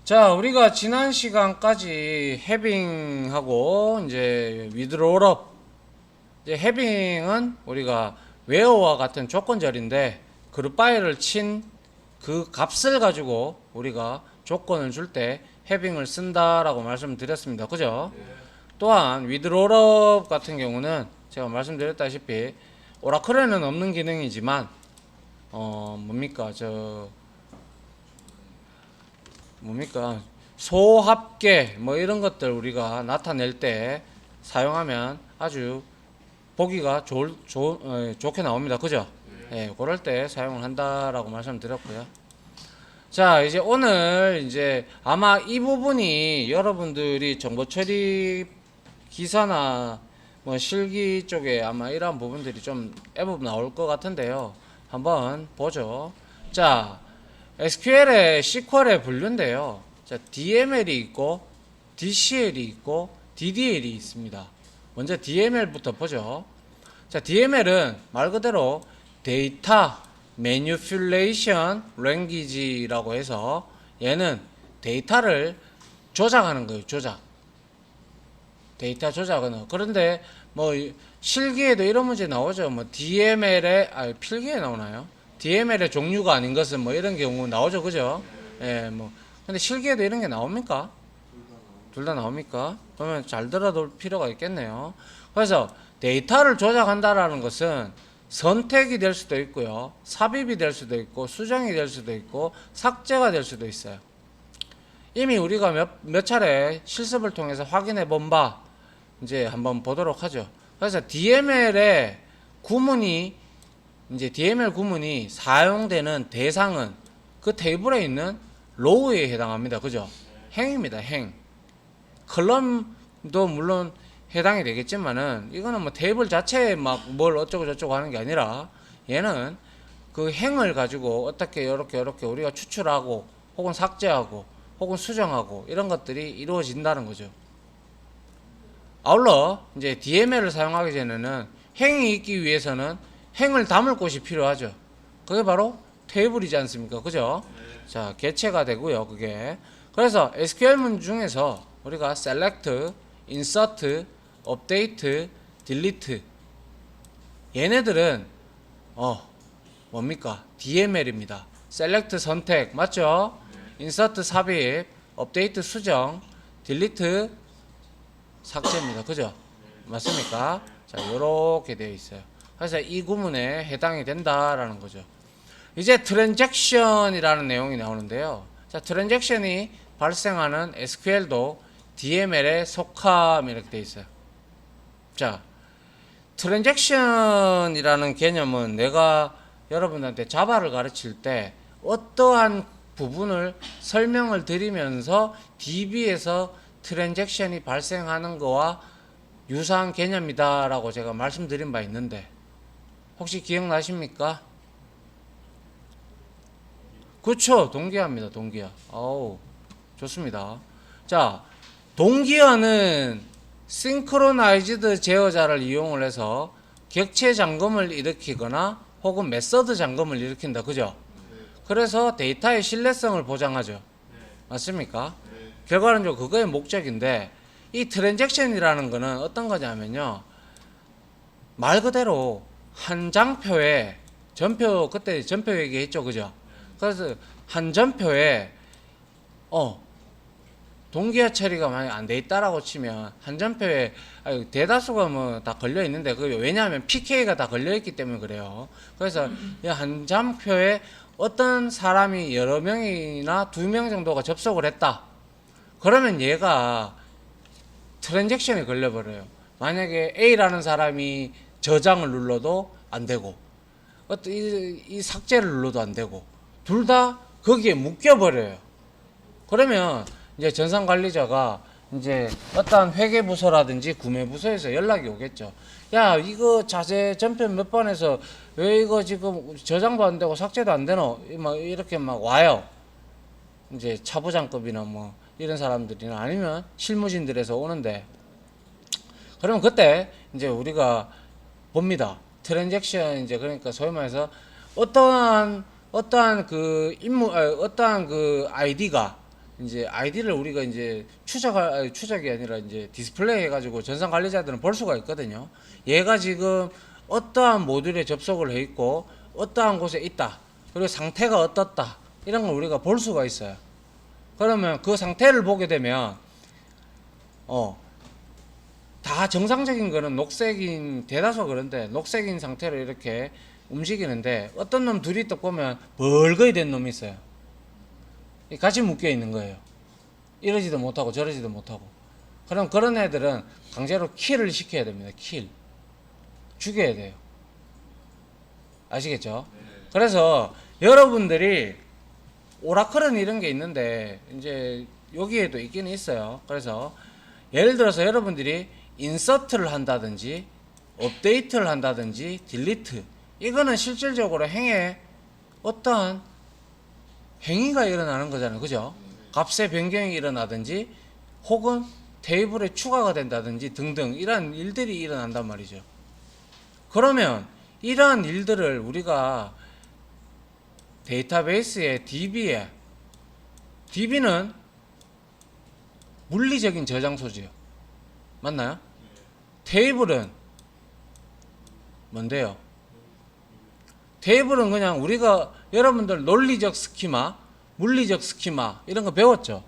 자, 우리가 지난 시간까지 해빙하고 이제 위드롤업, 이제 해빙은 우리가 웨어와 같은 조건절인데 그룹 바이를 친 그 값을 가지고 우리가 조건을 줄 때 해빙을 쓴다라고 말씀드렸습니다. 그죠? 또한 위드롤업 같은 경우는 제가 말씀드렸다시피 오라클에는 없는 기능이지만 뭡니까 뭡니까 소합계 뭐 이런 것들 우리가 나타낼 때 사용하면 아주 보기가 좋게 나옵니다. 그죠? 예, 그럴 때 사용을 한다라고 말씀드렸고요. 자, 이제 오늘 이제 아마 이 부분이 여러분들이 정보 처리 기사나 뭐 실기 쪽에 아마 이러한 부분들이 좀 애부분 나올 것 같은데요. 한번 보죠. 자, SQL의 SQL의 분류인데요. 자, DML이 있고 DCL이 있고 DDL이 있습니다. 먼저 DML부터 보죠. 자, DML은 말 그대로 데이터 매니플레이션 랭귀지라고 해서 얘는 데이터를 조작하는 거예요. 조작. 데이터 조작은. 그런데 뭐 실기에도 이런 문제 나오죠. 뭐 필기에 나오나요? DML의 종류가 아닌 것은 뭐 이런 경우 나오죠. 그죠? 예, 뭐. 근데 실기에도 이런 게 나옵니까? 둘 다 나옵니까? 그러면 잘 들어둘 필요가 있겠네요. 그래서 데이터를 조작한다라는 것은 선택이 될 수도 있고요. 삽입이 될 수도 있고, 수정이 될 수도 있고, 삭제가 될 수도 있어요. 이미 우리가 몇 차례 실습을 통해서 확인해 본 바, 이제 한번 보도록 하죠. 그래서 DML의 구문이, 이제 DML 구문이 사용되는 대상은 그 테이블에 있는 로우에 해당합니다. 그죠? 행입니다. 행. 컬럼도 물론 해당이 되겠지만은 이거는 뭐 테이블 자체에 막 뭘 어쩌고 저쩌고 하는 게 아니라 얘는 그 행을 가지고 어떻게 이렇게 우리가 추출하고 혹은 삭제하고 혹은 수정하고 이런 것들이 이루어진다는 거죠. 아울러 이제 DML을 사용하기 전에는 행이 있기 위해서는 행을 담을 곳이 필요하죠. 그게 바로 테이블이지 않습니까? 그죠? 자, 개체가 되고요. 그게. 그래서 SQL문 중에서 우리가 select, insert, update, delete 얘네들은 뭡니까? DML입니다. select 선택 맞죠? insert 삽입, update 수정, delete 삭제입니다. 그죠? 맞습니까? 자, 요렇게 되어 있어요. 그래서 이 구문에 해당이 된다라는 거죠. 이제 트랜잭션이라는 내용이 나오는데요. 자, 트랜잭션이 발생하는 SQL도 DML에 속함 이렇게 되어 있어요. 자, 트랜잭션이라는 개념은 내가 여러분한테 자바를 가르칠 때 어떠한 부분을 설명을 드리면서 DB에서 트랜잭션이 발생하는 거와 유사한 개념이다라고 제가 말씀드린 바 있는데 혹시 기억나십니까? 그렇죠. 동기화입니다. 동기화. 아우, 좋습니다. 자, 동기화는 싱크로나이즈드 제어자를 이용을 해서 객체 잠금을 일으키거나 혹은 메서드 잠금을 일으킨다. 그죠? 그래서 데이터의 신뢰성을 보장하죠. 맞습니까? 결과론적으로 그거의 목적인데 이 트랜잭션이라는 거는 어떤 거냐면요. 말 그대로 한 장표에 전표 그때 전표 얘기했죠. 그죠? 그래서 한 전표에 동기화 처리가 만약 안 돼 있다라고 치면 한 전표에 대다수가 뭐 다 걸려 있는데 그 왜냐하면 PK가 다 걸려 있기 때문에 그래요. 그래서 한 전표에 어떤 사람이 여러 명이나 두 명 정도가 접속을 했다. 그러면 얘가 트랜잭션이 걸려버려요. 만약에 A라는 사람이 저장을 눌러도 안 되고 이 삭제를 눌러도 안 되고 둘 다 거기에 묶여버려요. 그러면 이제 전산관리자가 이제 어떠한 회계부서라든지 구매부서에서 연락이 오겠죠. 야, 이거 자세 전편 몇 번에서 왜 이거 지금 저장도 안 되고 삭제도 안 되노? 막 이렇게 막 와요. 이제 차부장급이나 뭐 이런 사람들이나 아니면 실무진들에서 오는데 그러면 그때 이제 우리가 봅니다. 트랜잭션 이제 그러니까 소위 말해서 어떠한 그 아이디가 이제 아이디를 우리가 이제 추적이 아니라 이제 디스플레이 해가지고 전산 관리자들은 볼 수가 있거든요. 얘가 지금 어떠한 모듈에 접속을 해 있고 어떠한 곳에 있다. 그리고 상태가 어떻다. 이런 걸 우리가 볼 수가 있어요. 그러면 그 상태를 보게 되면 다 정상적인 거는 녹색인 대다수 그런데 녹색인 상태로 이렇게 움직이는데 어떤 놈 둘이 딱 보면 벌거이 된 놈이 있어요. 같이 묶여 있는 거예요. 이러지도 못하고 저러지도 못하고. 그럼 그런 애들은 강제로 킬을 시켜야 됩니다. 킬. 죽여야 돼요. 아시겠죠? 그래서 여러분들이 오라클은 이런 게 있는데 이제 여기에도 있기는 있어요. 그래서 예를 들어서 여러분들이 인서트를 한다든지 업데이트를 한다든지 딜리트, 이거는 실질적으로 행에 어떠한 행위가 일어나는 거잖아요. 그죠? 값의 변경이 일어나든지 혹은 테이블에 추가가 된다든지 등등 이러한 일들이 일어난단 말이죠. 그러면 이러한 일들을 우리가 데이터베이스의 DB는 물리적인 저장소지요. 맞나요? 테이블은 뭔데요? 테이블은 그냥 우리가 여러분들 논리적 스키마, 물리적 스키마 이런 거 배웠죠?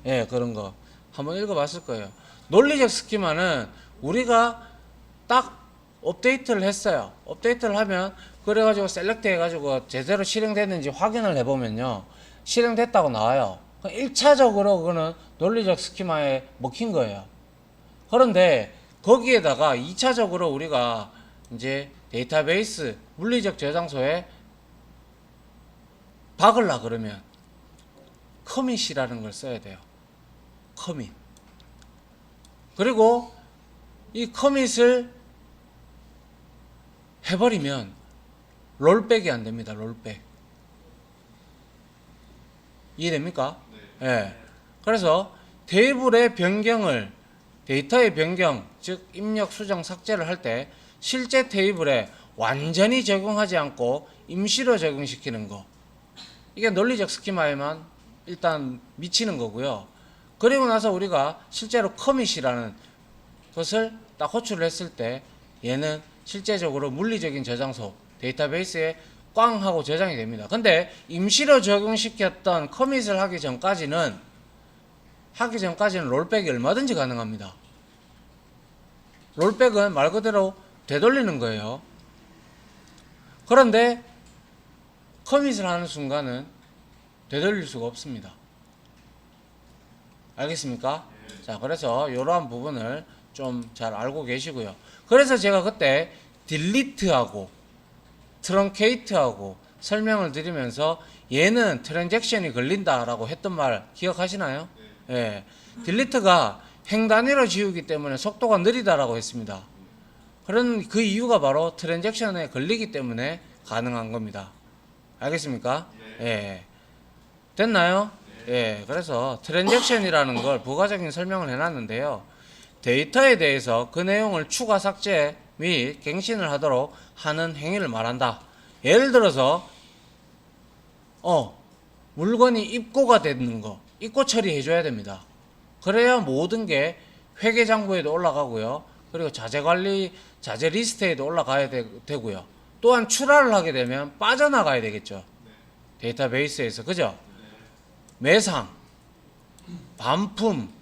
예, 그런 거 한번 읽어봤을 거예요. 논리적 스키마는 우리가 딱 업데이트를 했어요. 업데이트를 하면 그래가지고 셀렉트 해가지고 제대로 실행됐는지 확인을 해보면요, 실행됐다고 나와요. 1차적으로 그거는 논리적 스키마에 먹힌 거예요. 그런데 거기에다가 2차적으로 우리가 이제 데이터베이스 물리적 저장소에 박으려 그러면 커밋이라는 걸 써야 돼요. 커밋. 그리고 이 커밋을 해버리면 롤백이 안 됩니다. 롤백. 이해됩니까? 네. 예. 그래서 테이블의 변경을, 데이터의 변경, 즉 입력, 수정, 삭제를 할 때 실제 테이블에 완전히 적용하지 않고 임시로 적용시키는 거, 이게 논리적 스키마에만 일단 미치는 거고요. 그리고 나서 우리가 실제로 커밋이라는 것을 딱 호출을 했을 때 얘는 실제적으로 물리적인 저장소 데이터베이스에 꽝 하고 저장이 됩니다. 근데 임시로 적용시켰던 커밋을 하기 전까지는 롤백이 얼마든지 가능합니다. 롤백은 말 그대로 되돌리는 거예요. 그런데 커밋을 하는 순간은 되돌릴 수가 없습니다. 알겠습니까? 자, 그래서 이러한 부분을 좀 잘 알고 계시고요. 그래서 제가 그때 딜리트하고 트렁케이트하고 설명을 드리면서 얘는 트랜잭션이 걸린다라고 했던 말 기억하시나요? 예. 딜리트가 행 단위로 지우기 때문에 속도가 느리다라고 했습니다. 그런 그 이유가 바로 트랜잭션에 걸리기 때문에 가능한 겁니다. 알겠습니까? 예. 됐나요? 예. 그래서 트랜잭션이라는 걸 부가적인 설명을 해놨는데요. 데이터에 대해서 그 내용을 추가 삭제 및 갱신을 하도록 하는 행위를 말한다. 예를 들어서 물건이 입고가 되는 거, 입고 처리해 줘야 됩니다. 그래야 모든 게 회계장부에도 올라가고요. 그리고 자재관리, 자재 리스트에도 올라가야 되고요. 또한 출하를 하게 되면 빠져나가야 되겠죠. 데이터베이스에서. 그죠? 매상, 반품,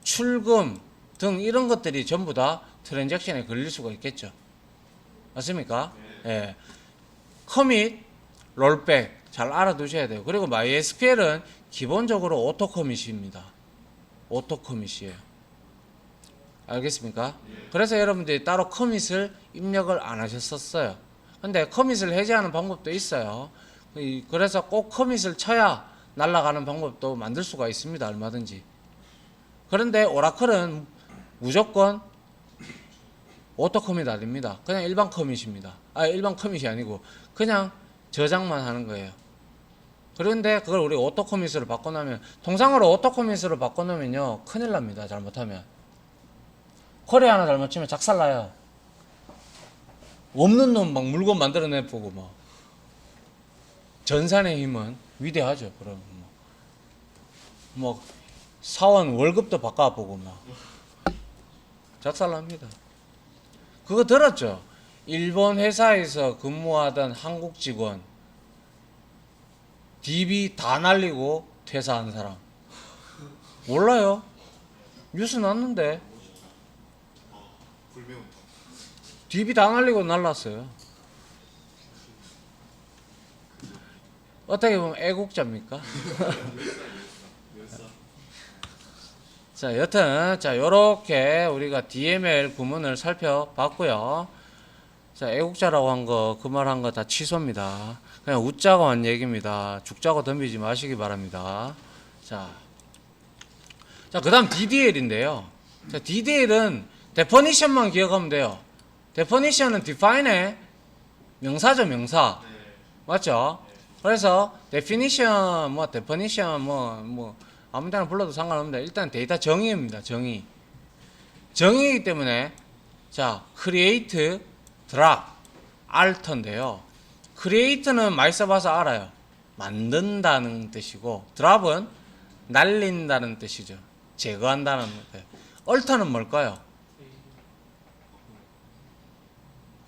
출금 등 이런 것들이 전부 다 트랜잭션에 걸릴 수가 있겠죠. 맞습니까? 예. 커밋, 롤백 잘 알아두셔야 돼요. 그리고 MySQL은 기본적으로 오토 커밋입니다. 오토 커밋이에요. 알겠습니까? 그래서 여러분들이 따로 커밋을 입력을 안 하셨었어요. 근데 커밋을 해제하는 방법도 있어요. 그래서 꼭 커밋을 쳐야 날아가는 방법도 만들 수가 있습니다. 얼마든지. 그런데 오라클은 무조건 오토 커밋 아닙니다. 그냥 일반 커밋입니다. 일반 커밋이 아니고 그냥 저장만 하는 거예요. 그런데 그걸 우리 오토 커밋으로 바꿔놓으면, 통상으로 오토 커밋으로 바꿔놓으면요 큰일 납니다. 잘못하면 거래 하나 잘못치면 작살나요. 없는 놈 막 물건 만들어내보고 뭐. 전산의 힘은 위대하죠. 그럼 뭐. 뭐 사원 월급도 바꿔보고 막 작살납니다. 그거 들었죠? 일본 회사에서 근무하던 한국 직원 DB 다 날리고 퇴사한 사람 몰라요? 뉴스 났는데 DB 다 날리고 날랐어요. 어떻게 보면 애국자입니까? 자, 여튼 자 요렇게 우리가 DML 구문을 살펴봤고요. 자, 애국자라고 한 거 그 말 한 거 다 취소입니다. 그냥 웃자고 한 얘기입니다. 죽자고 덤비지 마시기 바랍니다. 자, 그다음 DDL인데요. 자, DDL은 definition만 기억하면 돼요. definition은 define의 명사죠, 명사. 맞죠? 그래서 definition, definition, 아무 데나 불러도 상관없는데 일단 데이터 정의입니다. 정의이기 때문에 자, create, drop, alter인데요. create는 많이 써봐서 알아요. 만든다는 뜻이고 drop은 날린다는 뜻이죠. 제거한다는 뜻. alter는 뭘까요?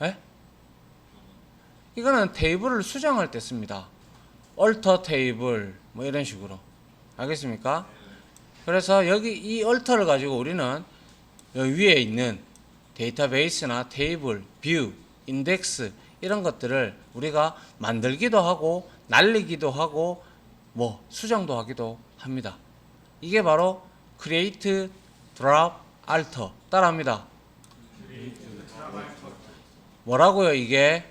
에? 이거는 테이블을 수정할 때 씁니다. alter 테이블 뭐 이런 식으로. 알겠습니까? 그래서 여기 이 alter를 가지고 우리는 여기 위에 있는 데이터베이스나 테이블, 뷰, 인덱스 이런 것들을 우리가 만들기도 하고 날리기도 하고 뭐 수정도 하기도 합니다. 이게 바로 create, drop, alter. 따라합니다. 뭐라고요 이게?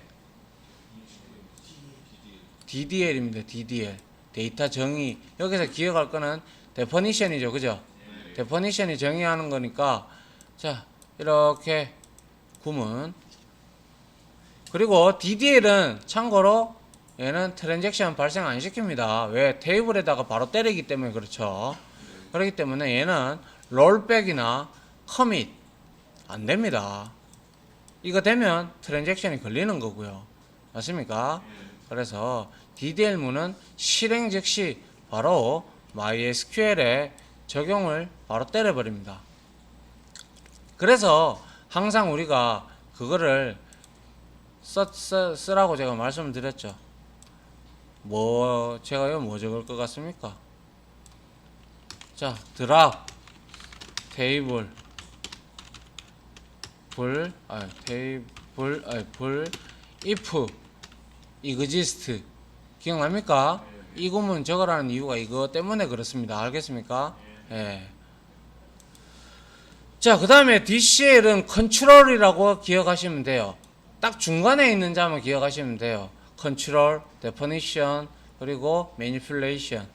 DDL입니다. DDL. 데이터 정의. 여기서 기억할 거는 definition이죠. 그죠? definition이 정의하는 거니까 자 이렇게 구문. 그리고 DDL은 참고로 얘는 트랜잭션 발생 안 시킵니다. 왜? 테이블에다가 바로 때리기 때문에 그렇죠. 그렇기 때문에 얘는 롤백이나 커밋 안 됩니다. 이거 되면 트랜잭션이 걸리는 거고요. 맞습니까? 그래서 DDL문은 실행 즉시 바로 MySQL에 적용을 바로 때려버립니다. 그래서 항상 우리가 그거를 쓰라고 제가 말씀을 드렸죠. 제가 이거 뭐 적을 것 같습니까? 자, drop 테이블 if exist 기억납니까? 이 구문 적으라는 이유가 이거 때문에 그렇습니다. 알겠습니까? 예. 자, 그 다음에 DCL은 컨트롤이라고 기억하시면 돼요. 딱 중간에 있는 자만 기억하시면 돼요. 컨트롤, definition, 그리고 manipulation.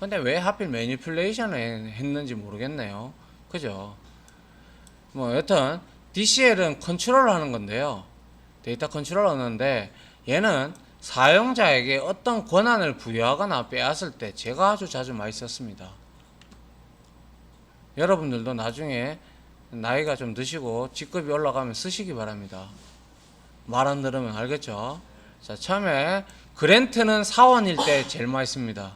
근데 왜 하필 manipulation을 했는지 모르겠네요. 그죠? 여튼 DCL은 컨트롤을 하는 건데요. 데이터 컨트롤을 하는데 얘는 사용자에게 어떤 권한을 부여하거나 빼앗을 때 제가 아주 자주 많이 썼습니다. 여러분들도 나중에 나이가 좀 드시고 직급이 올라가면 쓰시기 바랍니다. 말 안 들으면 알겠죠? 자, 처음에 그랜트는 사원일 때 제일 많이 씁니다.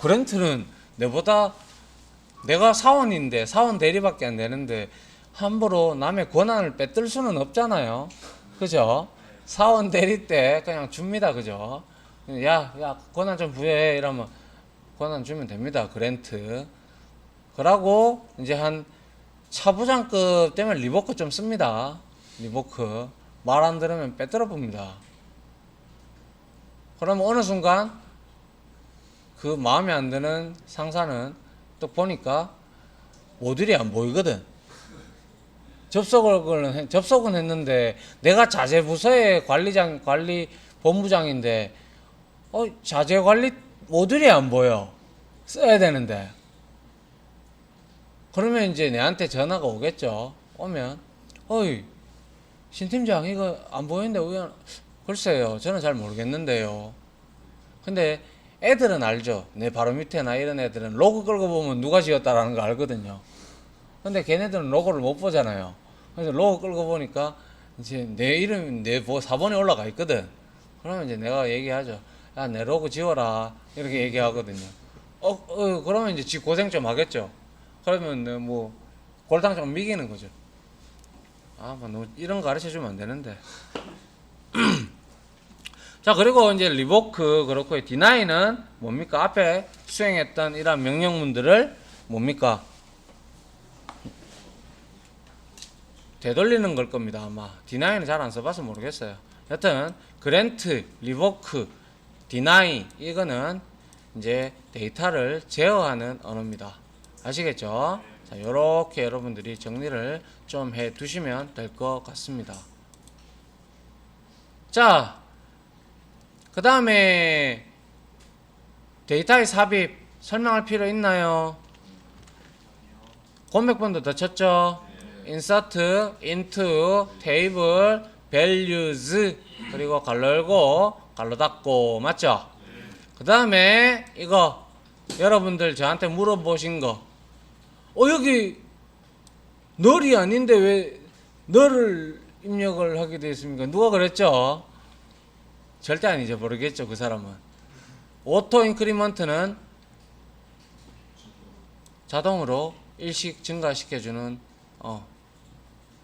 그랜트는 내가 사원인데 사원 대리밖에 안 되는데 함부로 남의 권한을 빼들 수는 없잖아요. 그죠? 사원 대리 때 그냥 줍니다. 그죠? 야, 권한 좀 부여해. 이러면 권한 주면 됩니다. 그랜트. 그러고 이제 한 차부장급 되면 리버크 좀 씁니다. 리버크. 말 안 들으면 빼들어 봅니다. 그러면 어느 순간 그 마음에 안 드는 상사는 또 보니까 모듈이 안 보이거든. 접속은 했는데 내가 자재부서의 관리 본부장인데 자재관리 모듈이 안 보여. 써야 되는데. 그러면 이제 내한테 전화가 오겠죠. 오면 어이 신 팀장 이거 안 보이는데 왜 글쎄요 저는 잘 모르겠는데요. 근데 애들은 알죠. 내 바로 밑에나 이런 애들은 로고 끌고 보면 누가 지었다라는 거 알거든요. 근데 걔네들은 로고를 못 보잖아요. 그래서 로고 끌고 보니까 이제 내 이름이 내 4번에 올라가 있거든. 그러면 이제 내가 얘기하죠. 야, 내 로그 지워라. 이렇게 얘기하거든요. 그러면 이제 지 고생 좀 하겠죠. 그러면 뭐, 골당 좀 미기는 거죠. 뭐, 이런 거 가르쳐 주면 안 되는데. 자, 그리고 이제 리보크, 그렇고, 디나이는 뭡니까? 앞에 수행했던 이러한 명령문들을 뭡니까? 되돌리는 걸 겁니다, 아마. 디나이는 잘 안 써봐서 모르겠어요. 여튼, 그랜트, 리보크, 디나이, 이거는 이제 데이터를 제어하는 언어입니다. 아시겠죠? 자, 요렇게 여러분들이 정리를 좀 해 두시면 될 것 같습니다. 자, 그 다음에 데이터의 삽입 설명할 필요 있나요? 권맥번도 더 쳤죠? insert, into, table, values, 그리고 갈로 열고 갈로 닫고, 맞죠? 그 다음에 이거 여러분들 저한테 물어보신 거, 여기 널이 아닌데 왜 널을 입력을 하게 되어 있습니까? 누가 그랬죠? 절대 안 잊어버리겠죠, 그 사람은. 오토 인크리먼트는 자동으로 일씩 증가시켜주는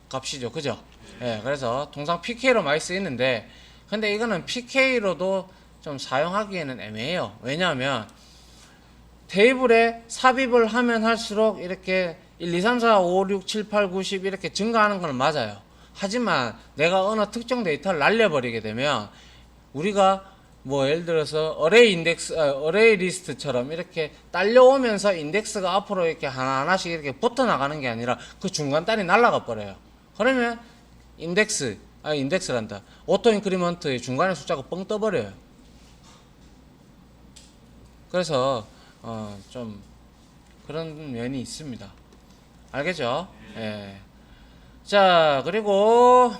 값이죠, 그죠? 예, 그래서 통상 PK로 많이 쓰이는데, 근데 이거는 PK로도 좀 사용하기에는 애매해요. 왜냐하면 테이블에 삽입을 하면 할수록 이렇게 1, 2, 3, 4, 5, 6, 7, 8, 9, 10 이렇게 증가하는 건 맞아요. 하지만 내가 어느 특정 데이터를 날려버리게 되면 우리가 뭐 예를 들어서 어레이 리스트처럼 이렇게 딸려오면서 인덱스가 앞으로 이렇게 하나하나씩 이렇게 붙어 나가는 게 아니라 그 중간 단이 날아가 버려요. 그러면 인덱스란다. 오토 인크리먼트의 중간에 숫자가 뻥 떠버려요. 그래서 좀 그런 면이 있습니다. 알겠죠? 예. 자, 그리고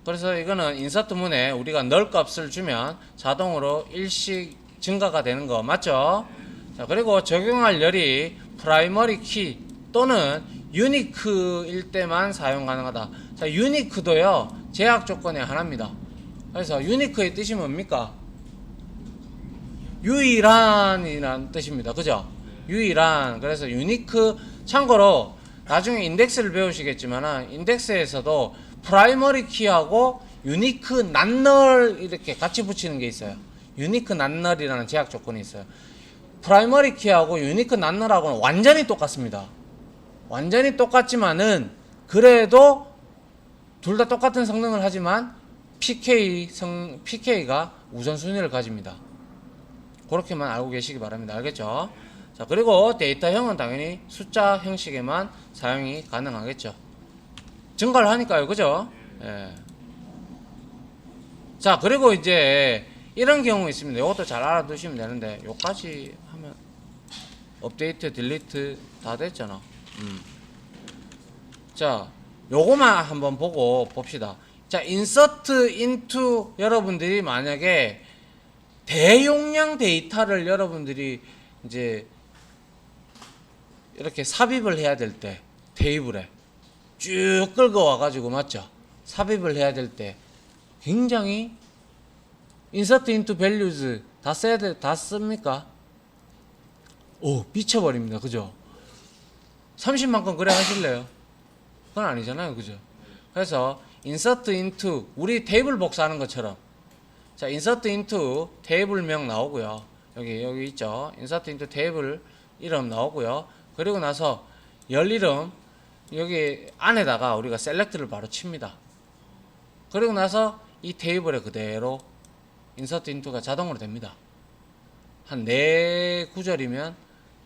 그래서 이거는 인서트 문에 우리가 널 값을 주면 자동으로 일씩 증가가 되는 거 맞죠? 자, 그리고 적용할 열이 프라이머리 키 또는 유니크일 때만 사용 가능하다. 자, 유니크도요 제약 조건의 하나입니다. 그래서 유니크의 뜻이 뭡니까? 유일한이라는 뜻입니다. 그죠? 유일한. 그래서 유니크, 참고로 나중에 인덱스를 배우시겠지만 인덱스에서도 프라이머리 키하고 유니크 난널 이렇게 같이 붙이는 게 있어요. 유니크 난널이라는 제약 조건이 있어요. 프라이머리 키하고 유니크 난널하고는 완전히 똑같습니다. 완전히 똑같지만은 그래도 둘 다 똑같은 성능을 하지만 PK가 우선순위를 가집니다. 그렇게만 알고 계시기 바랍니다. 알겠죠? 자, 그리고 데이터형은 당연히 숫자 형식에만 사용이 가능하겠죠. 증가를 하니까요. 그죠? 예. 자, 그리고 이제 이런 경우 있습니다. 이것도 잘 알아두시면 되는데 요까지 하면 업데이트, 딜리트 다 됐잖아. 자, 요거만 한번 보고 봅시다. 자, insert into 여러분들이 만약에 대용량 데이터를 여러분들이 이제 이렇게 삽입을 해야 될 때 테이블에 쭉 끌고 와가지고 맞죠? 삽입을 해야 될 때 굉장히 insert into values 다 씁니까? 오, 미쳐버립니다. 그죠? 30만 건 그래 하실래요? 그건 아니잖아요. 그죠? 그래서 insert into 우리 테이블 복사하는 것처럼 자, insert into 테이블명 나오고요. 여기 있죠. insert into 테이블 이름 나오고요. 그리고 나서 열 이름 여기 안에다가 우리가 select를 바로 칩니다. 그리고 나서 이 테이블에 그대로 insert into가 자동으로 됩니다. 한 4구절이면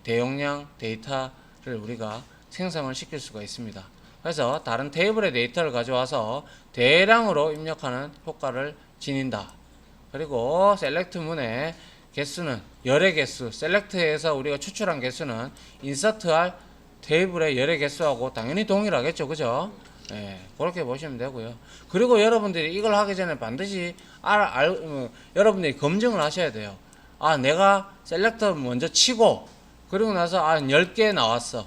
대용량 데이터를 우리가 생성을 시킬 수가 있습니다. 그래서 다른 테이블의 데이터를 가져와서 대량으로 입력하는 효과를 지닌다. 그리고 셀렉트 문의 개수는 열의 개수, 셀렉트에서 우리가 추출한 개수는 인서트할 테이블의 열의 개수하고 당연히 동일하겠죠. 그죠? 예, 그렇게 보시면 되고요. 그리고 여러분들이 이걸 하기 전에 반드시 여러분들이 검증을 하셔야 돼요. 내가 셀렉터 먼저 치고 그리고 나서 10개 나왔어.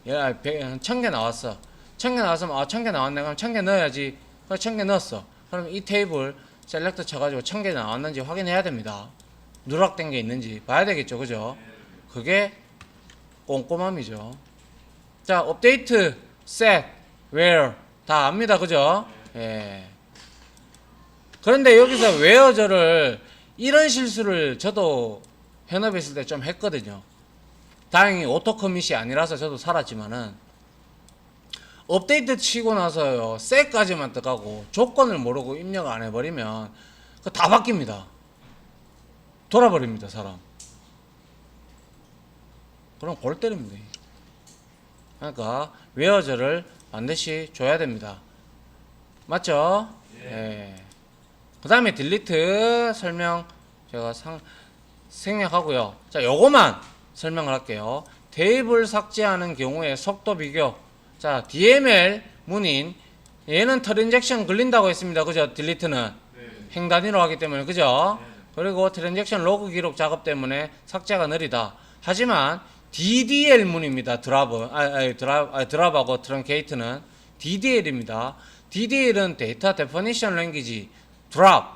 1000개 나왔어. 1000개 나왔으면 1000개 나왔네. 그럼 1000개 넣어야지. 그럼 1000개 넣었어. 그럼 이 테이블 셀렉트 쳐가지고 1000개 나왔는지 확인해야 됩니다. 누락된 게 있는지 봐야 되겠죠. 그죠? 그게 꼼꼼함이죠. 자, 업데이트, set, where 다 압니다. 그죠? 예. 그런데 여기서 where저를 이런 실수를 저도 현업에 있을 때 좀 했거든요. 다행히 오토 커밋이 아니라서 저도 살았지만은 업데이트 치고 나서요 set까지만 들어가고 조건을 모르고 입력 안 해버리면 그 다 바뀝니다. 돌아버립니다. 사람. 그럼 골 때립니다. 그러니까 where저를 반드시 줘야 됩니다. 맞죠? 예. 그 다음에 딜리트 설명 제가 생략하고요. 자, 요거만 설명을 할게요. 테이블 삭제하는 경우에 속도 비교. 자, DML 문인 얘는 트랜잭션 걸린다고 했습니다. 그죠? 딜리트는 행 단위로 하기 때문에 그죠? 그리고 트랜잭션 로그 기록 작업 때문에 삭제가 느리다. 하지만 DDL 문입니다. 드랍하고 트렁케이트는 DDL입니다. DDL은 데이터 데피니션 랭귀지 drop,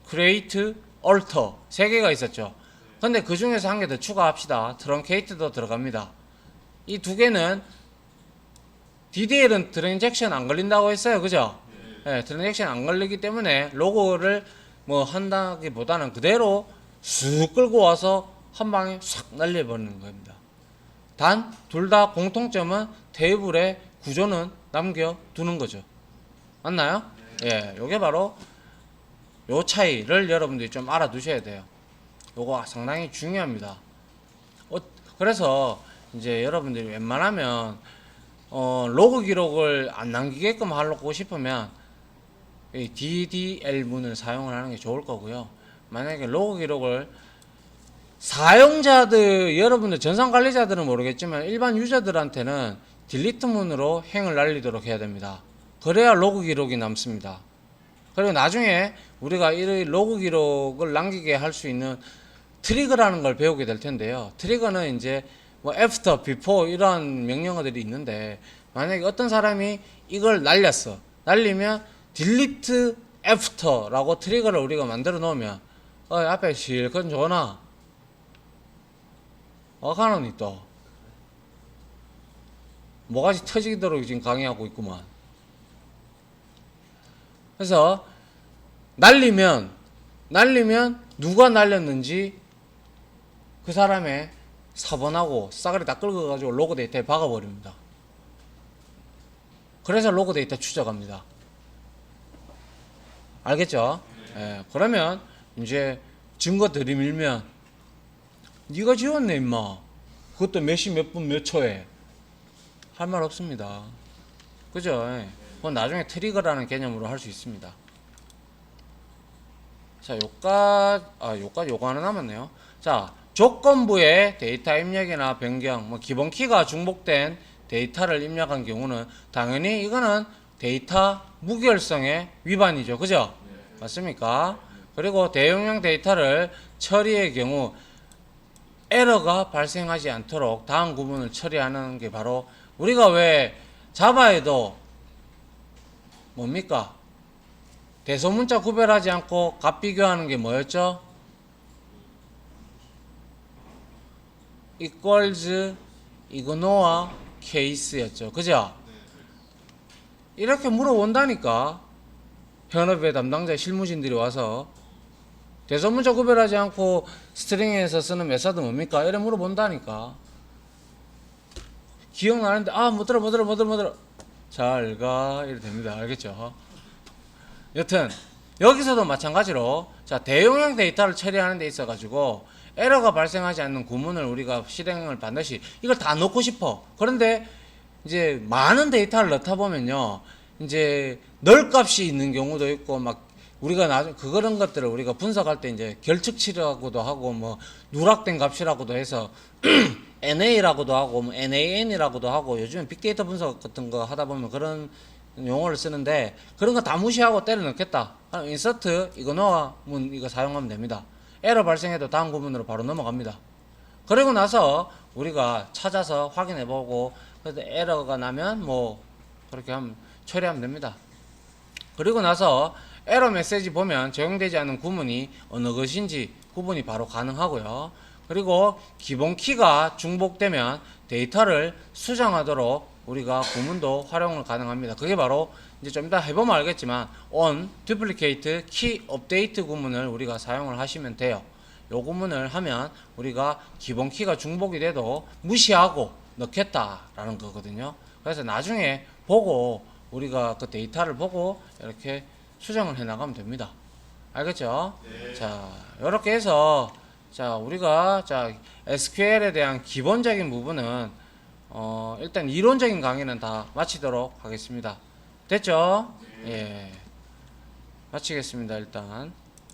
create, alter 세 개가 있었죠. 근데 그 중에서 한 개 더 추가합시다. 트렁케이트도 들어갑니다. 이 두 개는 DDL은 트랜잭션 안 걸린다고 했어요. 그죠? 네, 트랜잭션 안 걸리기 때문에 로그를 뭐 한다기보다는 그대로 쑥 끌고 와서 한 방에 싹 날려버리는 겁니다. 단 둘 다 공통점은 테이블의 구조는 남겨두는 거죠. 맞나요? 예, 요게 바로 요 차이를 여러분들이 좀 알아두셔야 돼요. 요거 상당히 중요합니다. 그래서 이제 여러분들이 웬만하면 로그 기록을 안 남기게끔 하려고 싶으면 이 DDL 문을 사용을 하는 게 좋을 거고요. 만약에 로그 기록을 사용자들, 여러분들 전산 관리자들은 모르겠지만 일반 유저들한테는 딜리트 문으로 행을 날리도록 해야 됩니다. 그래야 로그 기록이 남습니다. 그리고 나중에 우리가 이 로그 기록을 남기게 할 수 있는 트리거라는 걸 배우게 될 텐데요. 트리거는 이제 뭐 after, before 이런 명령어들이 있는데 만약에 어떤 사람이 이걸 날렸어. 날리면 delete after라고 트리거를 우리가 만들어 놓으면 앞에 실컷 줘나 가노니 또 뭐가지 터지도록 지금 강의하고 있구만. 그래서 날리면 누가 날렸는지 그 사람의 사본하고 싸그리 다 긁어가지고 로그 데이터에 박아버립니다. 그래서 로그 데이터 추적합니다. 알겠죠? 예, 그러면 이제 증거 들이밀면 네가 지웠네 임마. 그것도 몇 시 몇 분 몇 초에 할 말 없습니다. 그죠? 예. 그건 나중에 트리거라는 개념으로 할 수 있습니다. 자, 요거 하나 남았네요. 자, 조건부에 데이터 입력이나 변경, 뭐 기본 키가 중복된 데이터를 입력한 경우는 당연히 이거는 데이터 무결성의 위반이죠. 그죠? 맞습니까? 그리고 대용량 데이터를 처리의 경우 에러가 발생하지 않도록 다음 구문을 처리하는 게 바로 우리가 왜 자바에도 뭡니까? 대소문자 구별하지 않고 값 비교하는 게 뭐였죠? equals, ignore, case였죠. 그죠? 이렇게 물어본다니까. 현업의 담당자 실무진들이 와서 대소문자 구별하지 않고 스트링에서 쓰는 메서드 뭡니까? 이래 물어본다니까. 기억나는데 못 들어 잘 가 이래 됩니다. 알겠죠? 여튼 여기서도 마찬가지로 자, 대용량 데이터를 처리하는 데 있어 가지고 에러가 발생하지 않는 구문을 우리가 실행을 반드시 이걸 다 넣고 싶어. 그런데 이제 많은 데이터를 넣다 보면요, 이제 널 값이 있는 경우도 있고 막 우리가 나중에 그런 것들을 우리가 분석할 때 이제 결측치라고도 하고 뭐 누락된 값이라고도 해서 NA라고도 하고 뭐 NAN이라고도 하고 요즘엔 빅데이터 분석 같은 거 하다 보면 그런 용어를 쓰는데 그런 거 다 무시하고 때려 넣겠다. 인서트 이거 넣으면 이거 사용하면 됩니다. 에러 발생해도 다음 구문으로 바로 넘어갑니다. 그리고 나서 우리가 찾아서 확인해보고 그래도 에러가 나면 뭐 그렇게 하면 처리하면 됩니다. 그리고 나서 에러 메시지 보면 적용되지 않은 구문이 어느 것인지 구분이 바로 가능하고요. 그리고 기본 키가 중복되면 데이터를 수정하도록 우리가 구문도 활용을 가능합니다. 그게 바로 이제 좀 이따 해보면 알겠지만 on, duplicate, key update 구문을 우리가 사용을 하시면 돼요. 요 구문을 하면 우리가 기본 키가 중복이 돼도 무시하고 넣겠다라는 거거든요. 그래서 나중에 보고 우리가 그 데이터를 보고 이렇게 수정을 해 나가면 됩니다. 알겠죠? 네. 자, 이렇게 해서 자, 우리가 자, SQL에 대한 기본적인 부분은 일단 이론적인 강의는 다 마치도록 하겠습니다. 됐죠? 네. 예. 마치겠습니다, 일단.